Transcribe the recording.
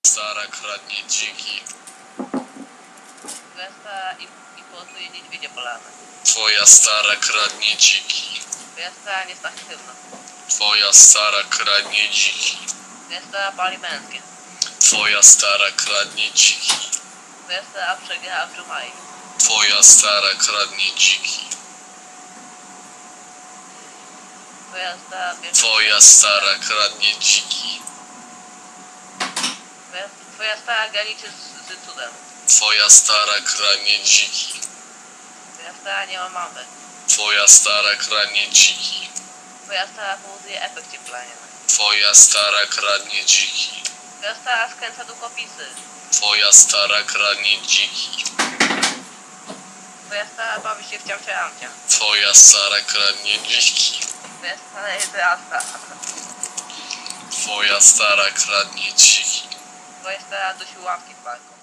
Stara kradnie dziki. Twoja stara importuje niedźwiedzie polane. Twoja stara kradnie dziki. Twoja stara nie jest aktywna. Twoja stara kradnie dziki. Twoja stara pali męskie. Twoja stara kradnie dziki. Twoja stara przegrała w Dżumai. Twoja stara kradnie dziki. Twoja stara bierze... Twoja stara kradnie dziki. Twoja stara graniczy z cudem. Twoja stara kradnie dziki. Twoja stara nie ma mamy. Twoja stara kradnie dziki. Twoja stara powoduje efekt cieplania. Twoja stara kradnie dziki. Twoja stara skręca długopisy. Twoja stara kradnie dziki. Twoja stara bawi się w ciamcia. Twoja stara kradnie dziki. Twoja stara jest rasta. Twoja stara kradnie dziki. Twoja stara dusi łapki w parku.